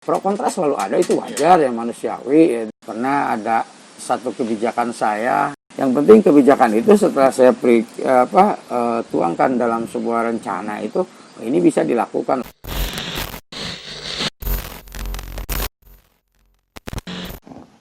Pro kontra selalu ada, itu wajar ya, manusiawi ya. Pernah ada satu kebijakan saya, yang penting kebijakan itu setelah saya tuangkan dalam sebuah rencana itu, ini bisa dilakukan.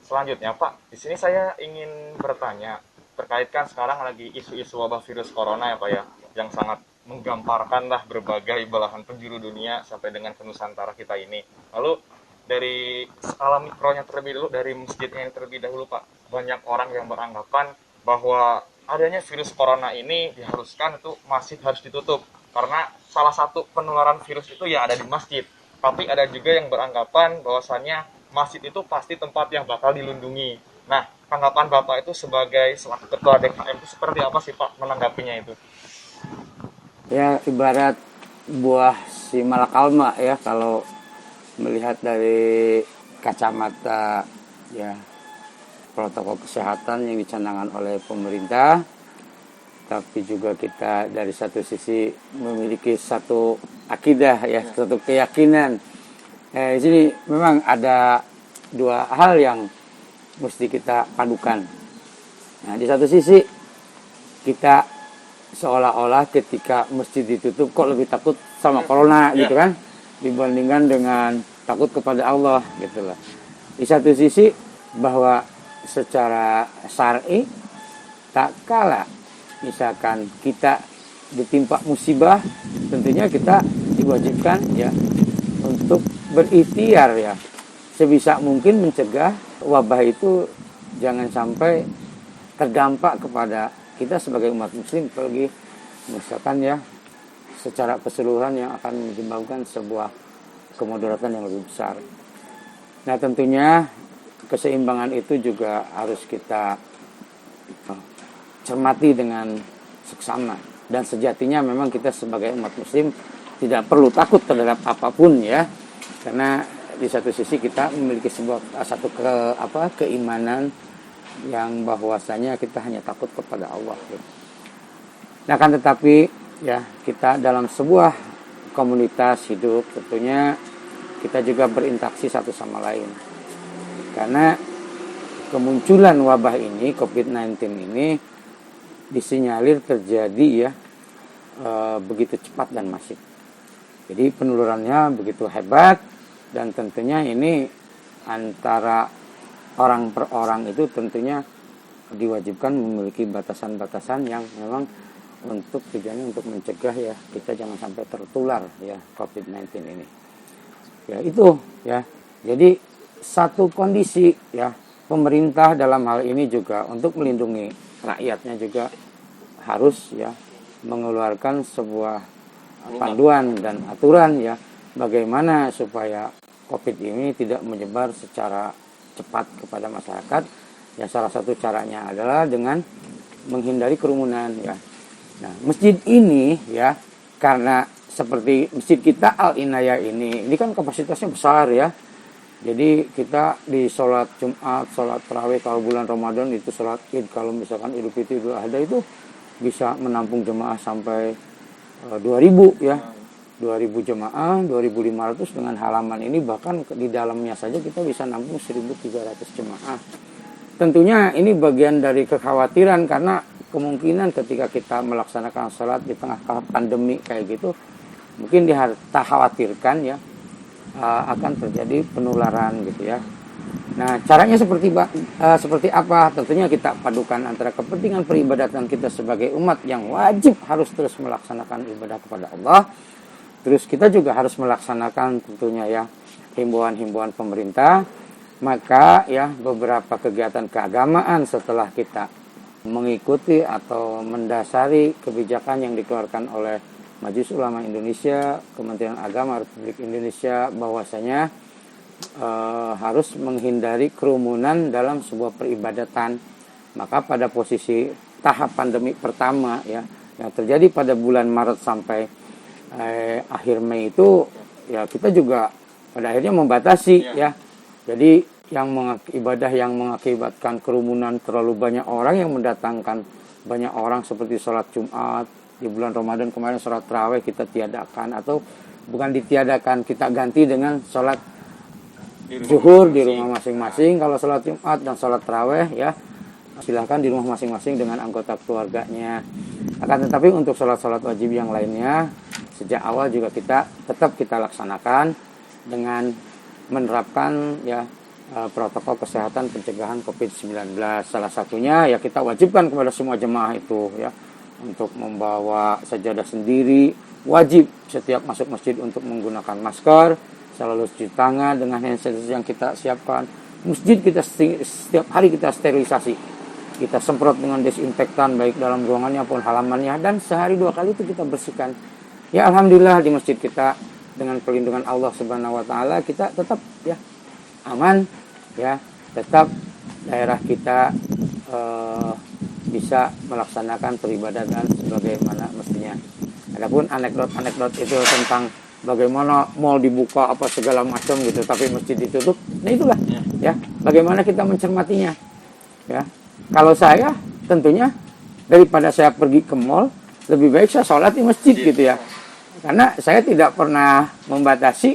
Selanjutnya Pak, di sini saya ingin bertanya terkaitkan sekarang lagi isu-isu wabah virus corona ya Pak ya, yang sangat menggamparkan lah berbagai belahan penjuru dunia sampai dengan ke Nusantara kita ini. Lalu dari skala mikronya terlebih dulu, dari masjidnya yang terlebih dahulu Pak, banyak orang yang beranggapan bahwa adanya virus corona ini diharuskan itu masjid harus ditutup karena salah satu penularan virus itu ya ada di masjid. Tapi ada juga yang beranggapan bahwasannya masjid itu pasti tempat yang bakal dilindungi. Nah, tanggapan Bapak itu sebagai selaku ketua DKM itu seperti apa sih Pak menanggapinya itu? Ya ibarat buah si malakalma ya, kalau melihat dari kacamata ya protokol kesehatan yang dicanangkan oleh pemerintah, tapi juga kita dari satu sisi memiliki satu akidah ya, satu keyakinan. Di sini memang ada dua hal yang mesti kita padukan. Nah, di satu sisi kita seolah-olah ketika masjid ditutup kok lebih takut sama corona gitu kan, dibandingkan dengan takut kepada Allah gitu loh. Di satu sisi bahwa secara syar'i tak kala misalkan kita ditimpa musibah, tentunya kita diwajibkan ya untuk berikhtiar ya sebisa mungkin mencegah wabah itu jangan sampai terdampak kepada kita sebagai umat muslim, apalagi misalkan ya secara keseluruhan yang akan menyebabkan sebuah kemudaratan yang lebih besar. Nah, tentunya keseimbangan itu juga harus kita cermati dengan seksama, dan sejatinya memang kita sebagai umat muslim tidak perlu takut terhadap apapun ya, karena di satu sisi kita memiliki keimanan yang bahwasanya kita hanya takut kepada Allah. Nah, kan tetapi ya kita dalam sebuah komunitas hidup tentunya kita juga berinteraksi satu sama lain, karena kemunculan wabah ini COVID-19 ini disinyalir terjadi ya begitu cepat dan masif. Jadi penularannya begitu hebat, dan tentunya ini antara orang per orang itu tentunya diwajibkan memiliki batasan-batasan yang memang untuk tujuannya untuk mencegah ya kita jangan sampai tertular ya COVID-19 ini. Ya itu ya. Jadi satu kondisi ya pemerintah dalam hal ini juga untuk melindungi rakyatnya juga harus ya mengeluarkan sebuah panduan dan aturan ya bagaimana supaya COVID ini tidak menyebar secara cepat kepada masyarakat. Ya salah satu caranya adalah dengan menghindari kerumunan ya. Nah, masjid ini ya karena seperti masjid kita Al Inayah ini kan kapasitasnya besar ya. Jadi kita di sholat Jumat, sholat tarawih kalau bulan Ramadan itu, sholat Id kalau misalkan Idul Fitri, Idul Adha itu bisa menampung jemaah sampai 2000 ya. 2000 jemaah, 2500 dengan halaman ini, bahkan di dalamnya saja kita bisa nampung 1300 jemaah. Tentunya ini bagian dari kekhawatiran karena kemungkinan ketika kita melaksanakan sholat di tengah pandemi kayak gitu, mungkin kita khawatirkan ya akan terjadi penularan gitu ya. Nah, caranya seperti apa? Tentunya kita padukan antara kepentingan peribadatan kita sebagai umat yang wajib harus terus melaksanakan ibadah kepada Allah. Terus kita juga harus melaksanakan tentunya ya himbauan-himbauan pemerintah. Maka ya beberapa kegiatan keagamaan setelah kita mengikuti atau mendasari kebijakan yang dikeluarkan oleh Majelis Ulama Indonesia, Kementerian Agama Republik Indonesia, bahwasanya harus menghindari kerumunan dalam sebuah peribadatan. Maka pada posisi tahap pandemi pertama ya yang terjadi pada bulan Maret sampai akhir Mei itu ya kita juga pada akhirnya membatasi ya. Jadi ibadah yang mengakibatkan kerumunan terlalu banyak orang, yang mendatangkan banyak orang seperti sholat Jumat di bulan Ramadan kemarin, sholat tarawih kita tiadakan, atau bukan ditiadakan, kita ganti dengan sholat zuhur di rumah masing-masing. Kalau sholat Jumat dan sholat taraweh ya silahkan di rumah masing-masing dengan anggota keluarganya. Akan tetapi untuk sholat-sholat wajib yang lainnya sejak awal juga tetap kita laksanakan dengan menerapkan ya protokol kesehatan pencegahan COVID-19. Salah satunya ya kita wajibkan kepada semua jemaah itu ya untuk membawa sajadah sendiri, wajib setiap masuk masjid untuk menggunakan masker, selalu cuci tangan dengan hand sanitizer yang kita siapkan. Masjid kita setiap hari kita sterilisasi, kita semprot dengan desinfektan baik dalam ruangannya maupun halamannya, dan sehari 2 kali itu kita bersihkan. Ya alhamdulillah di masjid kita dengan perlindungan Allah Subhanahu wa taala kita tetap ya aman ya, tetap daerah kita bisa melaksanakan peribadatan sebagaimana mestinya. Adapun anekdot itu tentang bagaimana mall dibuka apa segala macam gitu tapi masjid ditutup, nah itulah ya bagaimana kita mencermatinya ya. Kalau saya tentunya daripada saya pergi ke mall, lebih baik saya sholat di masjid gitu ya, karena saya tidak pernah membatasi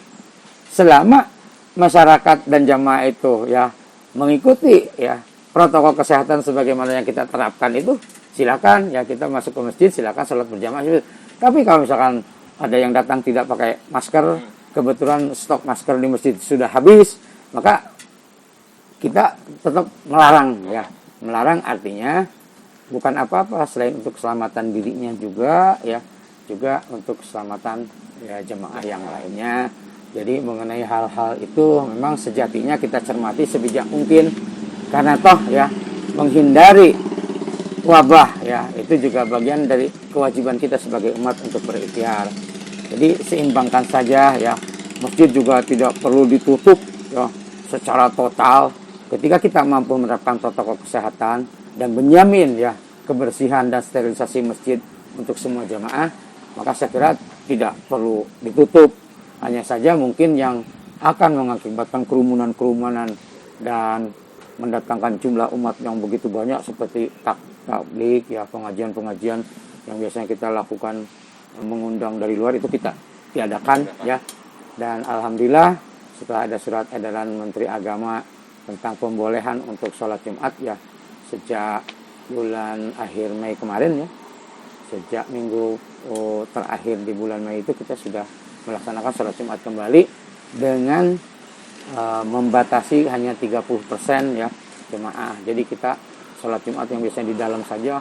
selama masyarakat dan jamaah itu ya mengikuti ya protokol kesehatan sebagaimana yang kita terapkan itu, silakan ya kita masuk ke masjid, silakan sholat berjamaah. Tapi kalau misalkan ada yang datang tidak pakai masker, kebetulan stok masker di masjid sudah habis, maka kita tetap melarang ya. Melarang artinya bukan apa-apa selain untuk keselamatan dirinya juga ya, juga untuk keselamatan ya jemaah yang lainnya. Jadi mengenai hal-hal itu memang sejatinya kita cermati sebijak mungkin, karena toh ya menghindari wabah ya itu juga bagian dari kewajiban kita sebagai umat untuk berikhtiar. Jadi seimbangkan saja ya, masjid juga tidak perlu ditutup ya secara total. Ketika kita mampu menerapkan protokol kesehatan dan menjamin ya kebersihan dan sterilisasi masjid untuk semua jamaah, maka saya kira tidak perlu ditutup. Hanya saja mungkin yang akan mengakibatkan kerumunan-kerumunan dan mendatangkan jumlah umat yang begitu banyak seperti tabligh ya, pengajian-pengajian yang biasanya kita lakukan mengundang dari luar itu kita tiadakan ya. Dan alhamdulillah setelah ada surat edaran Menteri Agama tentang pembolehan untuk sholat Jumat ya sejak bulan akhir Mei kemarin ya, sejak minggu terakhir di bulan Mei itu kita sudah melaksanakan sholat Jumat kembali dengan membatasi hanya 30% ya jemaah. Jadi kita sholat Jumat yang biasanya di dalam saja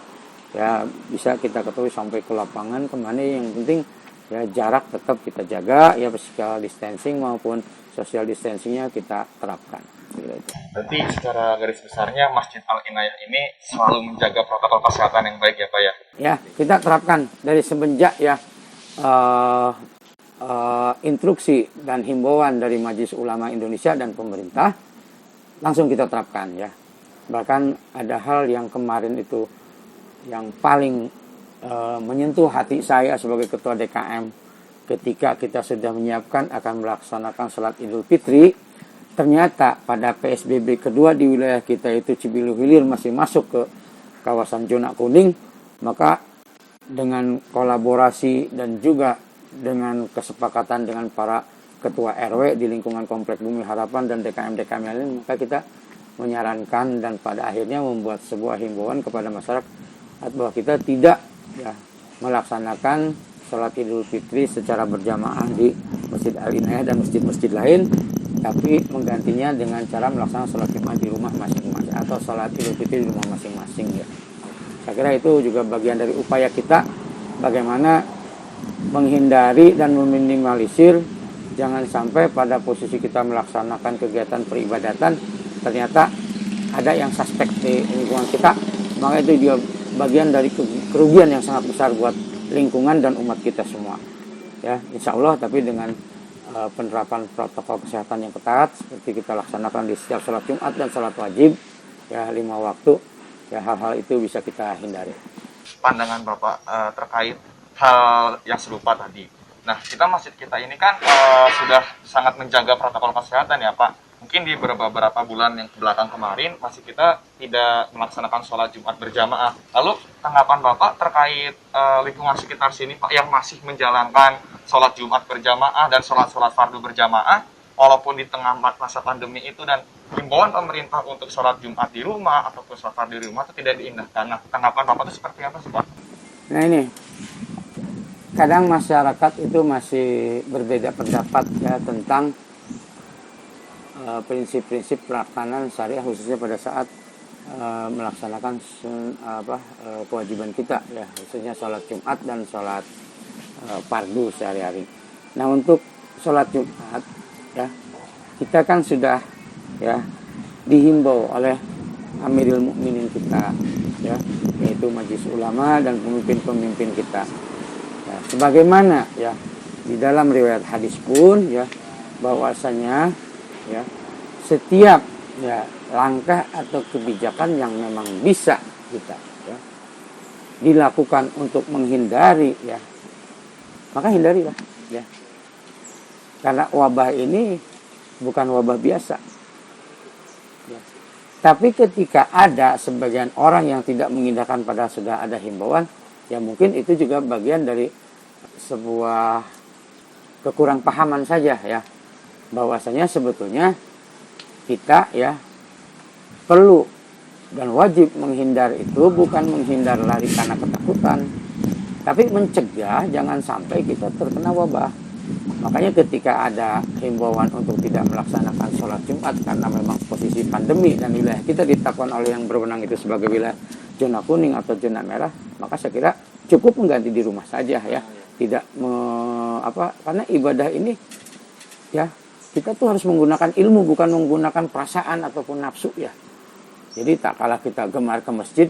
ya bisa kita ketahui sampai ke lapangan kemana, yang penting ya jarak tetap kita jaga ya, physical distancing maupun social distancingnya kita terapkan. Berarti secara garis besarnya Masjid Al-Inayah ini selalu menjaga protokol kesehatan yang baik ya Pak ya? Ya kita terapkan dari semenjak ya instruksi dan himbauan dari Majelis Ulama Indonesia dan pemerintah langsung kita terapkan ya. Bahkan ada hal yang kemarin itu yang paling menyentuh hati saya sebagai ketua DKM ketika kita sudah menyiapkan akan melaksanakan sholat Idul Fitri. Ternyata pada PSBB kedua di wilayah kita itu Cibilu Hilir masih masuk ke kawasan zona kuning, maka dengan kolaborasi dan juga dengan kesepakatan dengan para ketua RW di lingkungan Komplek Bumi Harapan dan DKM-DKM lain, maka kita menyarankan dan pada akhirnya membuat sebuah himbauan kepada masyarakat bahwa kita tidak ya melaksanakan sholat Idul Fitri secara berjamaah di Masjid Al-Inayah dan masjid-masjid lain, tapi menggantinya dengan cara melaksanakan sholat Jumat di rumah masing-masing atau sholat Idul Fitri di rumah masing-masing ya. Saya kira itu juga bagian dari upaya kita bagaimana menghindari dan meminimalisir jangan sampai pada posisi kita melaksanakan kegiatan peribadatan ternyata ada yang suspek di lingkungan kita, maka itu juga bagian dari kerugian yang sangat besar buat lingkungan dan umat kita semua ya, insya Allah. Tapi dengan penerapan protokol kesehatan yang ketat seperti kita laksanakan di setiap sholat Jumat dan sholat wajib ya 5 waktu ya, hal-hal itu bisa kita hindari. Pandangan Bapak terkait hal yang serupa tadi. Nah, masjid kita ini kan sudah sangat menjaga protokol kesehatan ya Pak. Mungkin di beberapa bulan yang belakang kemarin masih kita tidak melaksanakan sholat Jumat berjamaah. Lalu tanggapan Bapak terkait lingkungan sekitar sini Pak yang masih menjalankan sholat Jumat berjamaah dan sholat fardu berjamaah, walaupun di tengah masa pandemi itu, dan himbauan pemerintah untuk sholat Jumat di rumah ataupun sholat di rumah itu tidak diindahkan. Nah, tanggapan Bapak itu seperti apa sih Pak? Nah ini, kadang masyarakat itu masih berbeda pendapat ya tentang prinsip-prinsip pelaksanaan syariah, khususnya pada saat melaksanakan kewajiban kita ya, khususnya sholat Jumat dan sholat fardu sehari-hari. Nah untuk sholat Jumat ya, kita kan sudah ya dihimbau oleh Amirul Mukminin kita ya, yaitu majelis ulama dan pemimpin-pemimpin kita ya, sebagaimana ya di dalam riwayat hadis pun ya, bahwasanya ya setiap ya langkah atau kebijakan yang memang bisa kita ya dilakukan untuk menghindari ya, maka hindarilah ya, karena wabah ini bukan wabah biasa ya. Tapi ketika ada sebagian orang yang tidak mengindahkan pada sudah ada himbauan, ya mungkin itu juga bagian dari sebuah kekurang pahaman saja ya, bahwasanya sebetulnya kita ya perlu dan wajib menghindar itu bukan menghindar lari karena ketakutan, tapi mencegah jangan sampai kita terkena wabah. Makanya ketika ada himbauan untuk tidak melaksanakan sholat Jumat karena memang posisi pandemi dan wilayah kita ditetapkan oleh yang berwenang itu sebagai wilayah zona kuning atau zona merah, maka saya kira cukup mengganti di rumah saja ya. Tidak karena ibadah ini ya kita tuh harus menggunakan ilmu, bukan menggunakan perasaan ataupun nafsu ya. Jadi tak kalah kita gemar ke masjid,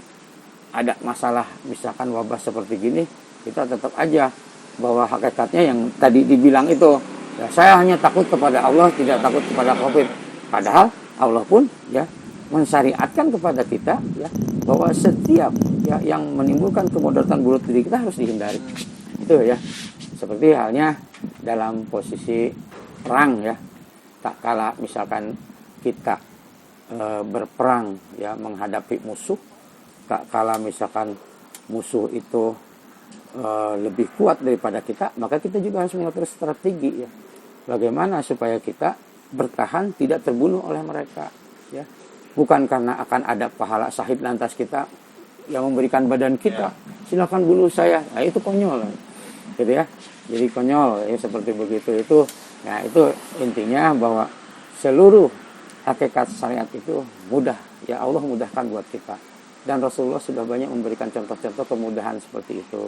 ada masalah misalkan wabah seperti gini, kita tetap aja bahwa hakikatnya yang tadi dibilang itu ya, saya hanya takut kepada Allah, tidak takut kepada COVID. Padahal Allah pun ya mensyariatkan kepada kita ya bahwa setiap ya yang menimbulkan kemudaratan bunuh diri kita harus dihindari. Itu ya. Seperti halnya dalam posisi perang ya, tak kala misalkan kita berperang ya menghadapi musuh, tak kala misalkan musuh itu lebih kuat daripada kita, maka kita juga harus mengatur strategi ya, bagaimana supaya kita bertahan tidak terbunuh oleh mereka ya, bukan karena akan ada pahala syahid lantas kita yang memberikan badan kita silakan bunuh saya, nah itu konyol gitu ya, jadi konyol ya seperti begitu itu. Nah itu intinya bahwa seluruh hakikat syariat itu mudah ya, Allah mudahkan buat kita dan Rasulullah sudah banyak memberikan contoh-contoh kemudahan seperti itu.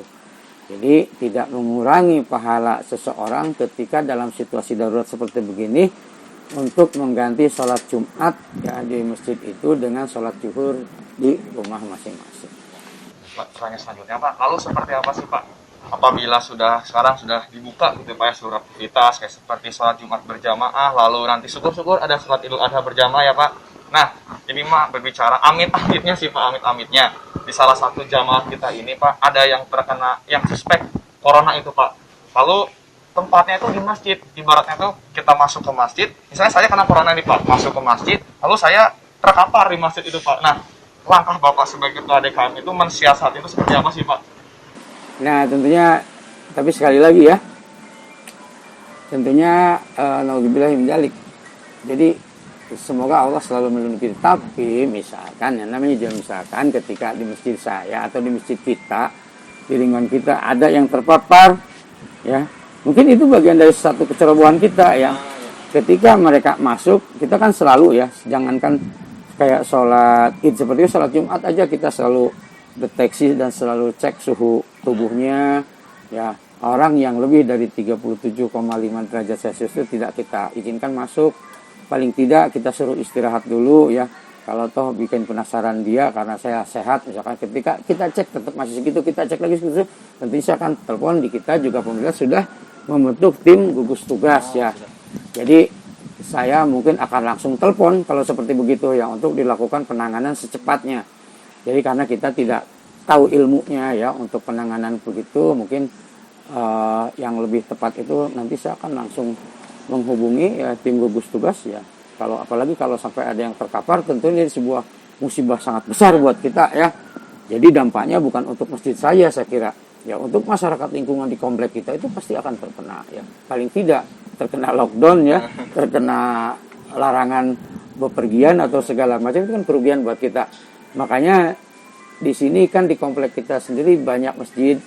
Jadi tidak mengurangi pahala seseorang ketika dalam situasi darurat seperti begini untuk mengganti sholat Jumat ya di masjid itu dengan sholat zuhur di rumah masing-masing. Pertanyaan selanjutnya Pak, lalu seperti apa sih Pak apabila sekarang sudah dibuka gitu Pak ya seluruh aktivitas kayak seperti sholat Jumat berjamaah, lalu nanti syukur-syukur ada sholat Idul Adha berjamaah ya Pak. Nah ini mah berbicara amit-amitnya sih Pak, amit-amitnya di salah satu jamaah kita ini Pak ada yang terkena yang suspek corona itu Pak, lalu tempatnya itu di masjid, ibaratnya tuh kita masuk ke masjid, misalnya saya kena corona nih Pak, masuk ke masjid lalu saya terkapar di masjid itu Pak. Nah langkah Bapak sebagai ketua DKM itu mensiasati itu seperti apa sih Pak? Nah tentunya, tapi sekali lagi ya, tentunya naudzubillah min dzalik. Jadi semoga Allah selalu melindungi kita. Tapi misalkan yang namanya misalkan ketika di masjid saya atau di masjid kita, di lingkungan kita ada yang terpapar ya, mungkin itu bagian dari satu kecerobohan kita ya. Ketika mereka masuk, kita kan selalu ya, jangankan kayak sholat id seperti itu, sholat Jumat aja kita selalu deteksi dan selalu cek suhu tubuhnya ya. Orang yang lebih dari 37,5 derajat Celcius itu tidak kita izinkan masuk. Paling tidak kita suruh istirahat dulu ya. Kalau toh bikin penasaran dia karena saya sehat, misalkan ketika kita cek tetap masih segitu, kita cek lagi segitu, tentu saya akan telepon di kita juga pemerintah sudah membentuk tim gugus tugas ya. Jadi saya mungkin akan langsung telepon kalau seperti begitu ya, untuk dilakukan penanganan secepatnya. Jadi karena kita tidak tahu ilmunya ya untuk penanganan begitu, mungkin yang lebih tepat itu nanti saya akan langsung menghubungi ya tim gugus tugas ya. Kalau apalagi kalau sampai ada yang terkapar, tentu ini sebuah musibah sangat besar buat kita ya. Jadi dampaknya bukan untuk masjid saya kira ya, untuk masyarakat lingkungan di komplek kita itu pasti akan terkena ya. Paling tidak terkena lockdown ya, terkena larangan bepergian atau segala macam, itu kan kerugian buat kita. Makanya di sini kan di komplek kita sendiri banyak masjid,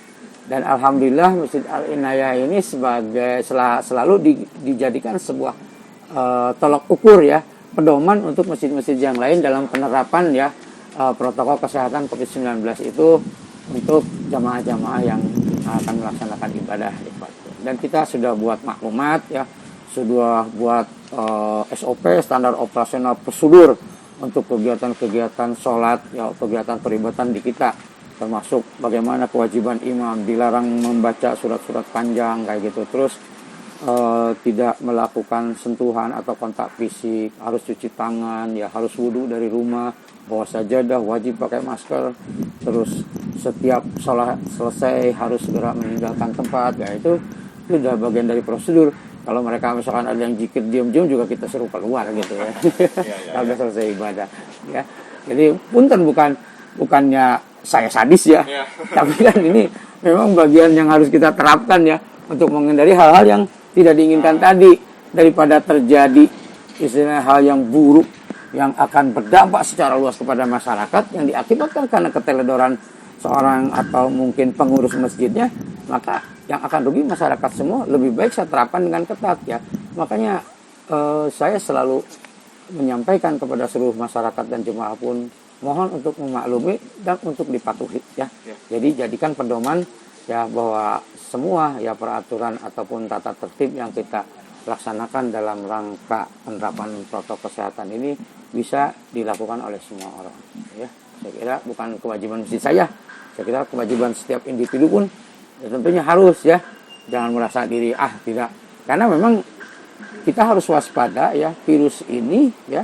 dan alhamdulillah Masjid Al-Inayah ini sebagai selalu dijadikan sebuah tolok ukur ya, pedoman untuk masjid-masjid yang lain dalam penerapan ya protokol kesehatan COVID-19 itu untuk jamaah-jamaah yang akan melaksanakan ibadah. Dan kita sudah buat maklumat ya, sudah buat SOP, standar operasional prosedur untuk kegiatan-kegiatan sholat ya, kegiatan peribadatan di kita, termasuk bagaimana kewajiban imam, dilarang membaca surat-surat panjang kayak gitu, terus tidak melakukan sentuhan atau kontak fisik, harus cuci tangan ya, harus wudhu dari rumah, bawa sajadah, wajib pakai masker, terus setiap sholat selesai harus segera meninggalkan tempat ya, itu sudah bagian dari prosedur. Kalau mereka misalkan ada yang zikir diam-diam juga kita suruh keluar gitu ya, kalau sudah selesai ibadah ya. Jadi punten, bukannya saya sadis ya, tapi kan ini memang bagian yang harus kita terapkan ya, untuk menghindari hal-hal yang tidak diinginkan tadi, daripada terjadi istilahnya hal yang buruk yang akan berdampak secara luas kepada masyarakat yang diakibatkan karena keteledoran seorang atau mungkin pengurus masjidnya, maka yang akan rugi masyarakat semua. Lebih baik saya terapkan dengan ketat ya. Makanya saya selalu menyampaikan kepada seluruh masyarakat dan jemaah pun, mohon untuk memaklumi dan untuk dipatuhi ya. Jadi jadikan pedoman ya, bahwa semua ya peraturan ataupun tata tertib yang kita laksanakan dalam rangka penerapan protokol kesehatan ini bisa dilakukan oleh semua orang ya. Saya kira bukan kewajiban masjid saya kira kewajiban setiap individu pun ya, tentunya harus ya. Jangan merasa diri tidak, karena memang kita harus waspada ya, virus ini ya,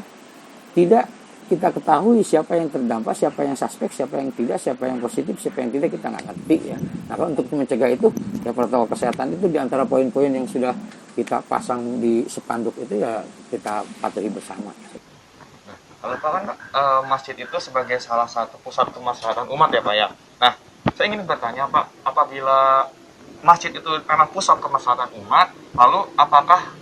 tidak kita ketahui siapa yang terdampak, siapa yang suspek, siapa yang tidak, siapa yang positif, siapa yang tidak, kita nggak ngerti ya. Nah, untuk mencegah itu ya, protokol kesehatan itu diantara poin-poin yang sudah kita pasang di spanduk itu ya, kita patuhi bersama. Nah, kalau Pak kan masjid itu sebagai salah satu pusat kemaslahatan umat ya Pak ya. Nah, saya ingin bertanya Pak, apabila masjid itu memang pusat kemaslahatan umat, lalu apakah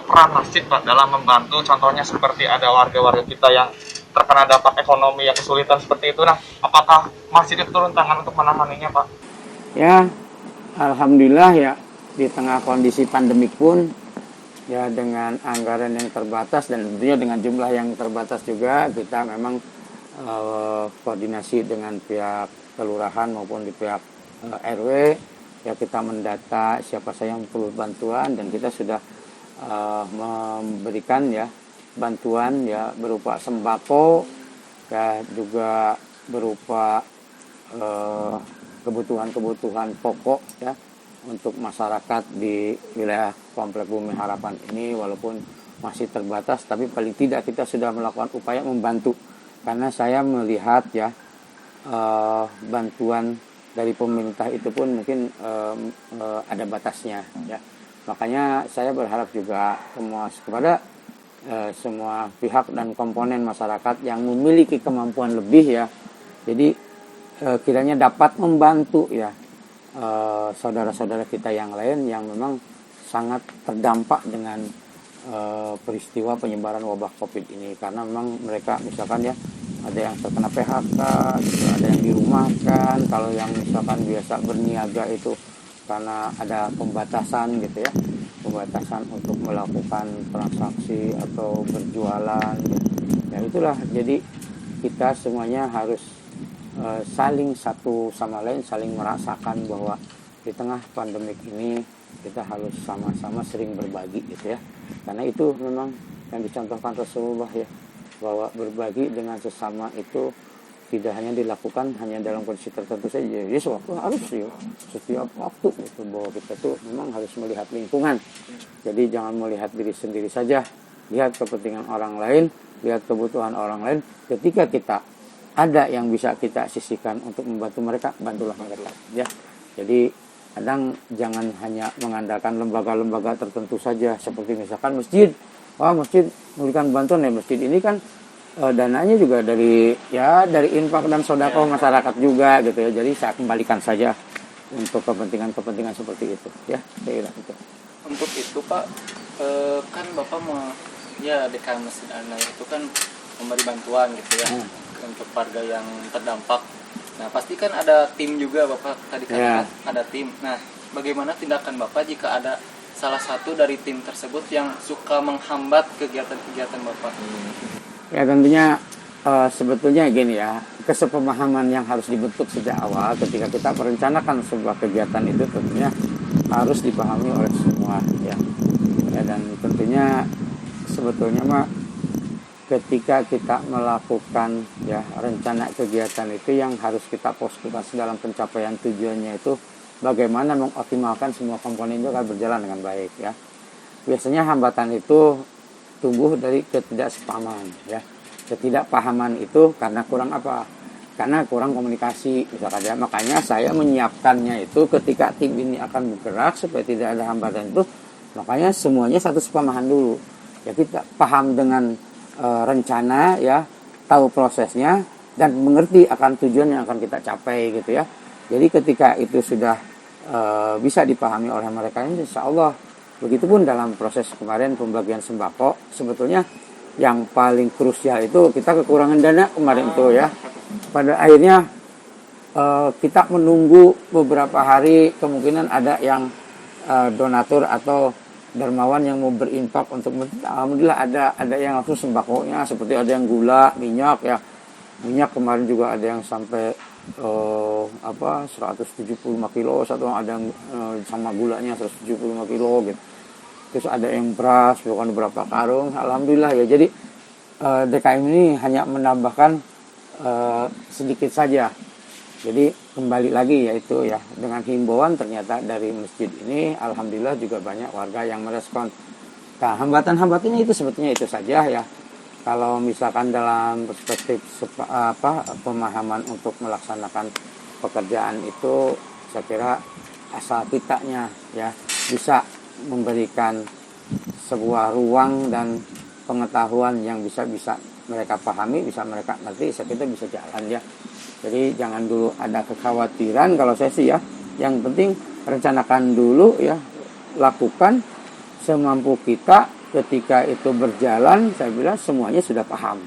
peran masjid Pak dalam membantu, contohnya seperti ada warga-warga kita yang terkena dampak ekonomi yang kesulitan seperti itu, nah apakah masjid itu turun tangan untuk menanganinya Pak? Ya, alhamdulillah ya, di tengah kondisi pandemik pun ya, dengan anggaran yang terbatas dan tentunya dengan jumlah yang terbatas juga, kita memang koordinasi dengan pihak kelurahan maupun di pihak RW ya, kita mendata siapa saja yang perlu bantuan, dan kita sudah memberikan ya bantuan ya, berupa sembako ya, juga berupa kebutuhan-kebutuhan pokok ya untuk masyarakat di wilayah Komplek Bumi Harapan ini. Walaupun masih terbatas, tapi paling tidak kita sudah melakukan upaya membantu, karena saya melihat ya bantuan dari pemerintah itu pun mungkin ada batasnya ya. Makanya saya berharap juga kepada semua pihak dan komponen masyarakat yang memiliki kemampuan lebih ya, jadi kiranya dapat membantu ya saudara-saudara kita yang lain yang memang sangat terdampak dengan peristiwa penyebaran wabah COVID ini. Karena memang mereka misalkan ya, ada yang terkena PHK, ada yang dirumahkan. Kalau yang misalkan biasa berniaga itu karena ada pembatasan gitu ya, pembatasan untuk melakukan transaksi atau berjualan gitu. Ya itulah, jadi kita semuanya harus saling satu sama lain, saling merasakan bahwa di tengah pandemik ini kita harus sama-sama sering berbagi gitu ya. Karena itu memang yang dicontohkan Rasulullah ya, bahwa berbagi dengan sesama itu tidak hanya dilakukan hanya dalam kondisi tertentu saja. Jadi harus ya, setiap waktu gitu, bahwa kita tuh memang harus melihat lingkungan. Jadi jangan melihat diri sendiri saja, lihat kepentingan orang lain, lihat kebutuhan orang lain. Ketika kita ada yang bisa kita sisihkan untuk membantu mereka, bantulah mereka ya. Jadi kadang jangan hanya mengandalkan lembaga-lembaga tertentu saja, seperti misalkan masjid. Masjid memberikan bantuan ya, masjid ini kan dananya juga dari infak dan sedekah masyarakat juga gitu ya. Jadi saya kembalikan saja untuk kepentingan-kepentingan seperti itu ya, saya kira itu. Untuk itu Pak, kan Bapak ya DKM Masjid Ana itu kan memberi bantuan gitu ya untuk warga yang terdampak. Nah pasti kan ada tim juga Bapak tadi kan ada tim. Nah bagaimana tindakan Bapak jika ada salah satu dari tim tersebut yang suka menghambat kegiatan-kegiatan Bapak? Ya tentunya sebetulnya gini ya, kesepemahaman yang harus dibentuk sejak awal ketika kita merencanakan sebuah kegiatan itu tentunya harus dipahami oleh semua ya. Dan tentunya sebetulnya mah ketika kita melakukan ya rencana kegiatan itu yang harus kita fokuskan dalam pencapaian tujuannya itu bagaimana mengoptimalkan semua komponen itu agar berjalan dengan baik ya. Biasanya hambatan itu tumbuh dari ketidaksepahaman ya. Ketidakpahaman itu karena kurang apa? Karena kurang komunikasi misalkan ya. Makanya saya menyiapkannya itu ketika tim ini akan bergerak supaya tidak ada hambatan itu, makanya semuanya satu sepemahaman dulu. Ya kita paham dengan rencana ya, tahu prosesnya dan mengerti akan tujuan yang akan kita capai gitu ya. Jadi ketika itu sudah bisa dipahami oleh mereka, insya Allah. Begitupun dalam proses kemarin pembagian sembako, sebetulnya yang paling krusial itu kita kekurangan dana kemarin itu ya. Pada akhirnya kita menunggu beberapa hari, kemungkinan ada yang donatur atau dermawan yang mau berinfak untuk, alhamdulillah ada yang langsung sembakonya, seperti ada yang gula, minyak ya. Minyak kemarin juga ada yang sampai 175 kilo, satu ada yang sama gulanya 175 kilo gitu. Terus ada yang beras, bukan beberapa karung, alhamdulillah ya. Jadi DKM ini hanya menambahkan sedikit saja. Jadi kembali lagi yaitu ya dengan himbauan ternyata dari masjid ini, alhamdulillah juga banyak warga yang merespon. Nah hambatan-hambatannya itu sebetulnya itu saja ya. Kalau misalkan dalam perspektif pemahaman untuk melaksanakan pekerjaan itu, saya kira asal kitanya ya bisa memberikan sebuah ruang dan pengetahuan yang bisa mereka pahami, bisa mereka ngerti, kita bisa jalan ya. Jadi jangan dulu ada kekhawatiran. Kalau saya sih ya, yang penting rencanakan dulu ya, lakukan semampu kita. Ketika itu berjalan, saya bilang semuanya sudah paham.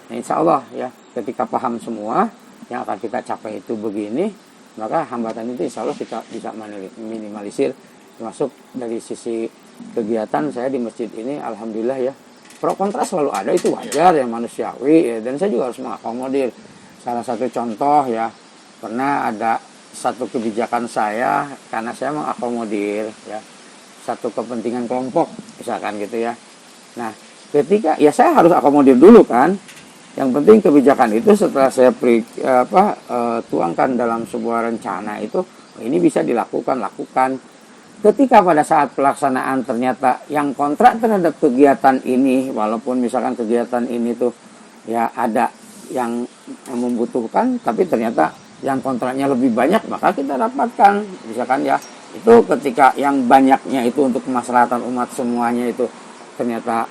Nah, insya Allah ya, ketika paham semua yang akan kita capai itu begini, maka hambatan itu insya Allah kita bisa minimalisir. Termasuk dari sisi kegiatan saya di masjid ini, alhamdulillah ya, pro kontra selalu ada, itu wajar ya, manusiawi ya, dan saya juga harus mengakomodir. Salah satu contoh ya, pernah ada satu kebijakan saya karena saya mengakomodir ya satu kepentingan kelompok misalkan gitu ya. Nah ketika ya saya harus akomodir dulu kan, yang penting kebijakan itu setelah saya tuangkan dalam sebuah rencana itu, ini bisa lakukan. Ketika pada saat pelaksanaan ternyata yang kontrak terhadap kegiatan ini, walaupun misalkan kegiatan ini tuh ya ada yang membutuhkan, tapi ternyata yang kontraknya lebih banyak, maka kita dapatkan misalkan ya, itu ketika yang banyaknya itu untuk kemaslahatan umat semuanya itu ternyata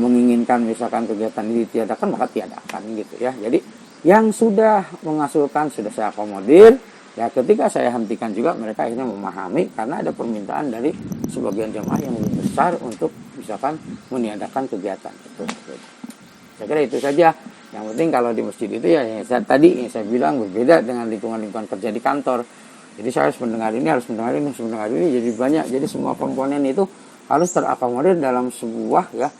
menginginkan misalkan kegiatan ini ditiadakan, maka tiadakan gitu ya. Jadi yang sudah menghasilkan sudah saya akomodir. Ya ketika saya hentikan juga mereka akhirnya memahami karena ada permintaan dari sebagian jemaah yang lebih besar untuk misalkan meniadakan kegiatan itu. Saya kira itu saja. Yang penting kalau di masjid itu ya yang saya bilang berbeda dengan lingkungan kerja di kantor. Jadi saya harus mendengar ini jadi banyak. Jadi semua komponen itu harus terakomodir dalam sebuah ya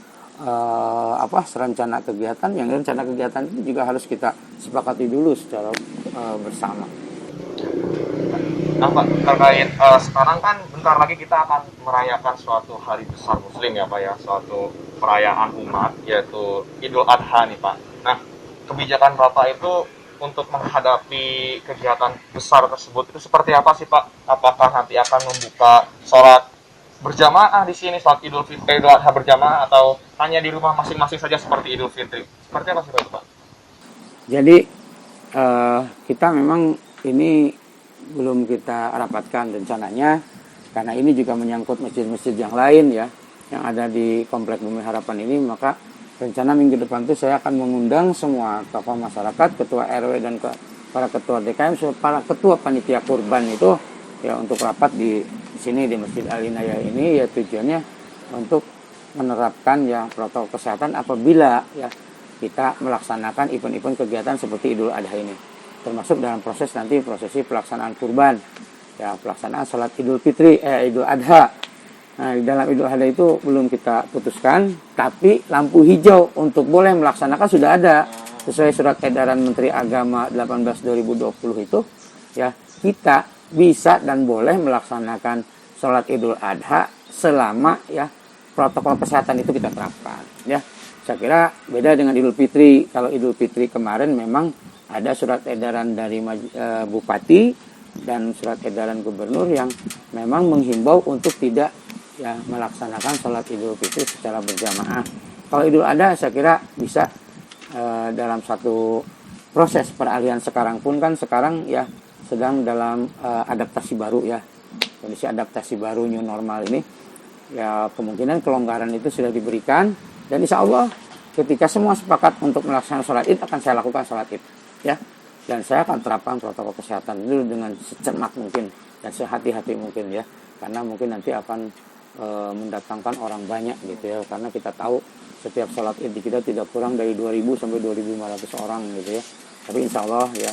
rencana kegiatan. Yang rencana kegiatan itu juga harus kita sepakati dulu secara bersama. Nah Pak, terkait sekarang kan bentar lagi kita akan merayakan suatu hari besar muslim ya Pak ya, suatu perayaan umat yaitu Idul Adha nih Pak. Nah kebijakan Bapak itu untuk menghadapi kegiatan besar tersebut itu seperti apa sih Pak? Apakah nanti akan membuka sholat berjamaah di sini, sholat Idul Adha berjamaah, atau hanya di rumah masing-masing saja seperti Idul Fitri? Seperti apa sih Pak? Jadi kita memang ini belum kita rapatkan rencananya, karena ini juga menyangkut masjid-masjid yang lain ya, yang ada di Komplek Bumi Harapan ini. Maka rencana minggu depan itu saya akan mengundang semua tokoh masyarakat, ketua RW dan para ketua DKM, para ketua panitia kurban itu ya untuk rapat di di sini di Masjid Al-Inayah ini ya tujuannya untuk menerapkan ya protokol kesehatan apabila ya kita melaksanakan event-event kegiatan seperti Idul Adha ini, termasuk dalam proses nanti prosesi pelaksanaan kurban ya, pelaksanaan salat Idul Fitri Idul Adha. Nah, di dalam Idul Adha itu belum kita putuskan, tapi lampu hijau untuk boleh melaksanakan sudah ada sesuai surat edaran Menteri Agama 18/2020 itu ya, kita bisa dan boleh melaksanakan sholat Idul Adha selama ya protokol kesehatan itu kita terapkan ya. Saya kira beda dengan Idul Fitri. Kalau Idul Fitri kemarin memang ada surat edaran dari Bupati dan surat edaran Gubernur yang memang menghimbau untuk tidak ya melaksanakan sholat Idul Fitri secara berjamaah. Kalau Idul Adha saya kira bisa dalam satu proses peralihan. Sekarang pun kan sekarang ya sedang dalam adaptasi baru ya, kondisi adaptasi baru new normal ini ya, kemungkinan kelonggaran itu sudah diberikan, dan insya Allah ketika semua sepakat untuk melaksanakan sholat id akan saya lakukan sholat id ya, dan saya akan terapkan protokol kesehatan itu dengan secermat mungkin dan sehati-hati mungkin ya, karena mungkin nanti akan mendatangkan orang banyak gitu ya, karena kita tahu setiap sholat id kita tidak kurang dari 2.000 sampai 2.500 orang gitu ya. Tapi insya Allah ya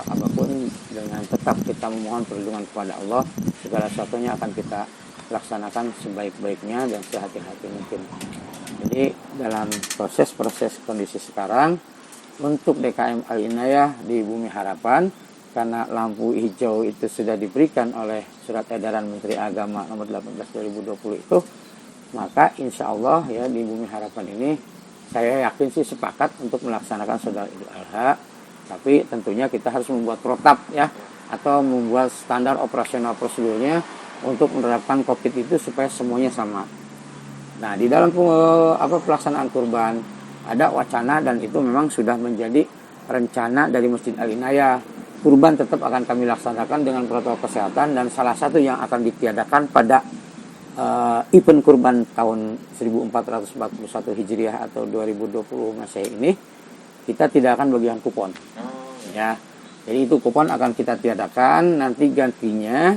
apapun dengan tetap kita memohon perlindungan kepada Allah, segala sesuatunya akan kita laksanakan sebaik-baiknya dan sehati-hati mungkin. Jadi dalam proses kondisi sekarang untuk DKM Al-Inayah di Bumi Harapan, karena lampu hijau itu sudah diberikan oleh surat edaran Menteri Agama nomor 18/2020 itu, maka insya Allah ya di Bumi Harapan ini saya yakin sih sepakat untuk melaksanakan sholat Idul Adha. Tapi tentunya kita harus membuat protap ya, atau membuat standar operasional prosedurnya untuk menerapkan COVID itu supaya semuanya sama. Nah, di dalam pelaksanaan kurban ada wacana, dan itu memang sudah menjadi rencana dari Masjid Al-Inayah. Kurban tetap akan kami laksanakan dengan protokol kesehatan, dan salah satu yang akan ditiadakan pada event kurban tahun 1441 Hijriah atau 2020 Masehi ini, kita tidak akan bagian kupon ya. Jadi itu kupon akan kita tiadakan, nanti gantinya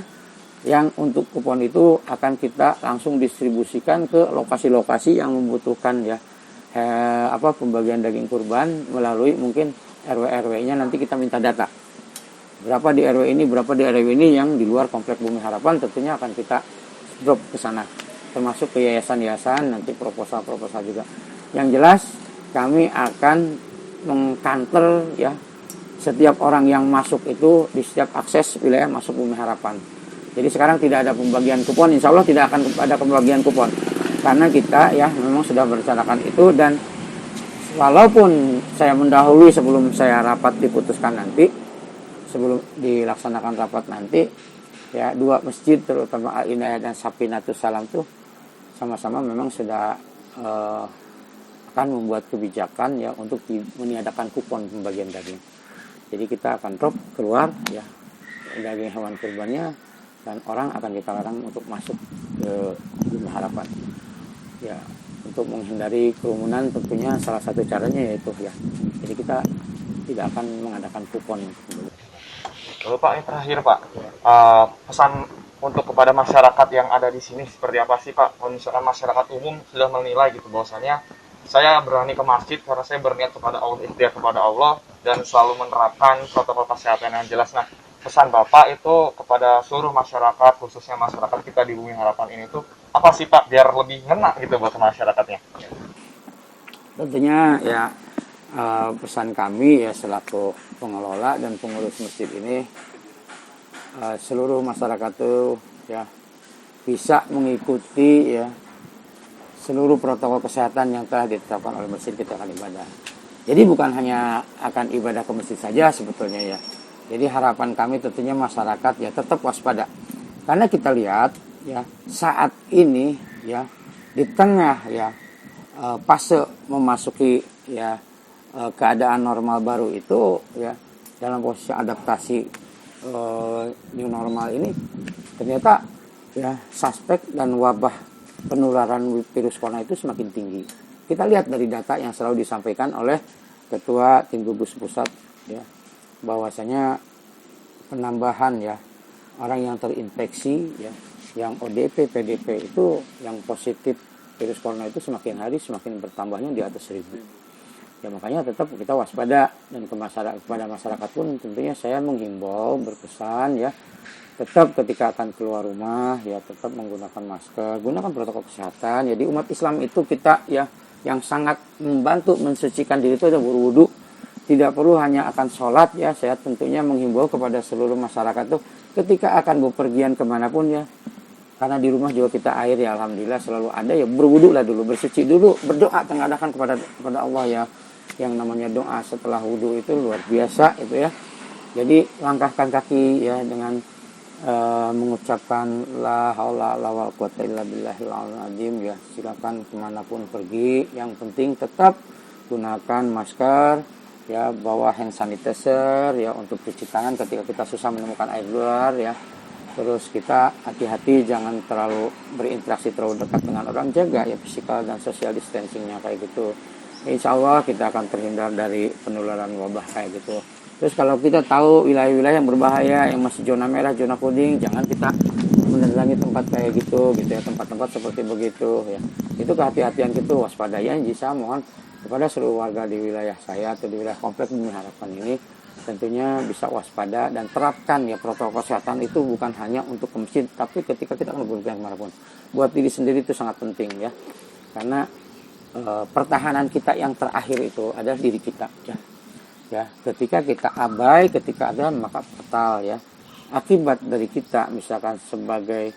yang untuk kupon itu akan kita langsung distribusikan ke lokasi-lokasi yang membutuhkan ya pembagian daging kurban melalui mungkin RW-RW-nya. Nanti kita minta data berapa di RW ini, berapa di RW ini, yang di luar komplek Bumi Harapan tentunya akan kita drop ke sana, termasuk ke yayasan-yayasan, nanti proposal-proposal juga. Yang jelas kami akan mengkanter ya setiap orang yang masuk itu di setiap akses wilayah masuk Bumi Harapan. Jadi sekarang tidak ada pembagian kupon, insya Allah tidak akan ada pembagian kupon, karena kita ya memang sudah merencanakan itu. Dan walaupun saya mendahului sebelum saya rapat diputuskan nanti, sebelum dilaksanakan rapat nanti ya, dua masjid terutama Al-Inayah dan Safinatus Salam tuh sama-sama memang sudah akan membuat kebijakan ya untuk meniadakan kupon pembagian daging. Jadi kita akan drop keluar ya daging hewan kurbannya, dan orang akan kita larang untuk masuk ke Bumi Harapan ya, untuk menghindari kerumunan. Tentunya salah satu caranya yaitu ya, jadi kita tidak akan mengadakan kupon. Lalu Pak, yang terakhir Pak, pesan untuk kepada masyarakat yang ada di sini seperti apa sih Pak? Kalau misalkan masyarakat umum sudah menilai gitu bahwasanya saya berani ke masjid karena saya berniat kepada Allah, ikhtiar kepada Allah, dan selalu menerapkan protokol kesehatan yang jelas. Nah, pesan Bapak itu kepada seluruh masyarakat, khususnya masyarakat kita di Bumi Harapan ini tuh apa sih Pak, biar lebih ngena gitu buat masyarakatnya? Tentunya ya pesan kami ya selaku pengelola dan pengurus masjid ini, seluruh masyarakat tuh ya bisa mengikuti ya seluruh protokol kesehatan yang telah ditetapkan oleh masjid kita akan ibadah. Jadi bukan hanya akan ibadah ke masjid saja sebetulnya ya. Jadi harapan kami tentunya masyarakat ya tetap waspada. Karena kita lihat ya saat ini ya di tengah ya fase memasuki ya keadaan normal baru itu ya, dalam posisi adaptasi new normal ini, ternyata ya suspek dan wabah penularan virus corona itu semakin tinggi. Kita lihat dari data yang selalu disampaikan oleh Ketua Tim Gugus Pusat ya, bahwasanya penambahan ya orang yang terinfeksi ya, yang ODP, PDP itu yang positif virus corona itu semakin hari semakin bertambahnya di atas 1.000. Ya makanya tetap kita waspada, dan kepada masyarakat pun tentunya saya menghimbau, berpesan ya, tetap ketika akan keluar rumah ya tetap menggunakan masker, gunakan protokol kesehatan. Jadi umat Islam itu kita ya yang sangat membantu mensucikan diri itu ada berwudu. Tidak perlu hanya akan sholat ya, saya tentunya menghimbau kepada seluruh masyarakat tuh ketika akan bepergian kemanapun ya, karena di rumah juga kita air ya alhamdulillah selalu ada ya, berwudu lah dulu, bersuci dulu, berdoa tengadakan kepada Allah ya. Yang namanya doa setelah wudu itu luar biasa itu ya. Jadi langkahkan kaki ya dengan mengucapkan la haula la quwata illa billahil azim ya. Silakan kemanapun pergi, yang penting tetap gunakan masker ya, bawa hand sanitizer ya untuk cuci tangan ketika kita susah menemukan air luar ya. Terus kita hati-hati jangan terlalu berinteraksi terlalu dekat dengan orang, jaga ya physical dan social distancingnya kayak gitu. Insya Allah kita akan terhindar dari penularan wabah kayak gitu. Terus kalau kita tahu wilayah-wilayah yang berbahaya, yang masih zona merah, zona kuning, jangan kita mendatangi tempat kayak gitu ya, tempat-tempat seperti begitu ya. Itu kehati-hatian gitu, waspadanya. Jadi saya mohon kepada seluruh warga di wilayah saya atau di wilayah komplek Bumi Harapan ini tentunya bisa waspada dan terapkan ya protokol kesehatan itu bukan hanya untuk ke masjid, tapi ketika kita akan berpergian kemanapun. Buat diri sendiri itu sangat penting ya, karena pertahanan kita yang terakhir itu adalah diri kita ya. Ketika kita abai, ketika ada maka fatal ya. Akibat dari kita misalkan sebagai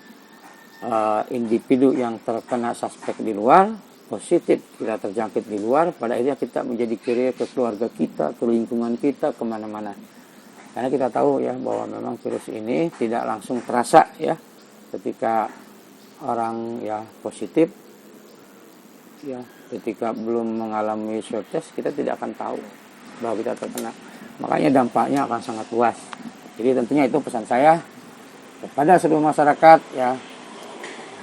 individu yang terkena suspek di luar, positif kita terjangkit di luar, pada akhirnya kita menjadi carrier ke keluarga kita, ke lingkungan kita, kemana-mana. Karena kita tahu ya bahwa memang virus ini tidak langsung terasa ya ketika orang ya positif ya, ketika belum mengalami swab test kita tidak akan tahu bahwa kita terkena. Makanya dampaknya akan sangat luas. Jadi tentunya itu pesan saya kepada seluruh masyarakat ya,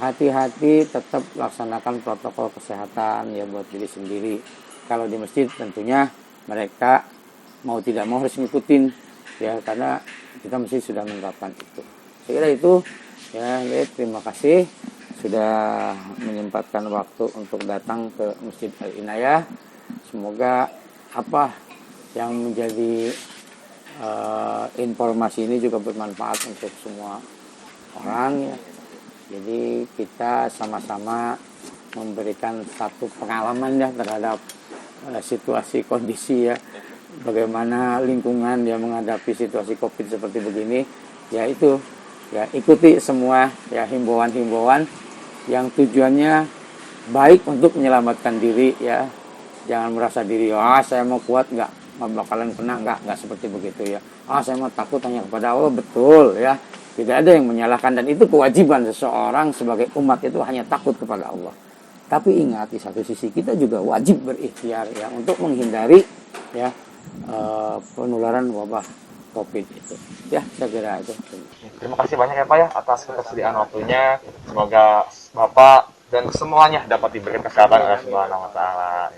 hati-hati tetap laksanakan protokol kesehatan ya buat diri sendiri. Kalau di masjid tentunya mereka mau tidak mau harus ngikutin ya, karena kita mesti sudah menerapkan itu. Saya kira itu ya. Terima kasih sudah menyempatkan waktu untuk datang ke Masjid Al-Inayah. Semoga apa yang menjadi informasi ini juga bermanfaat untuk semua orang ya. Jadi kita sama-sama memberikan satu pengalaman ya terhadap situasi kondisi ya, bagaimana lingkungan yang menghadapi situasi COVID seperti begini. Ya itu ya, ikuti semua ya himbauan-himbauan yang tujuannya baik untuk menyelamatkan diri ya. Jangan merasa diri saya mau kuat nggak bakalan kena, nggak seperti begitu ya. Saya mau takut hanya kepada Allah, betul ya. Tidak ada yang menyalahkan, dan itu kewajiban seseorang sebagai umat itu hanya takut kepada Allah. Tapi ingat di satu sisi kita juga wajib berikhtiar ya untuk menghindari ya penularan wabah COVID itu. Ya, saya kira itu. Terima kasih banyak ya Pak ya atas ketersediaan waktunya. Semoga Bapak dan semuanya dapat diberikan kesehatan oleh Allah Subhanahu wa taala.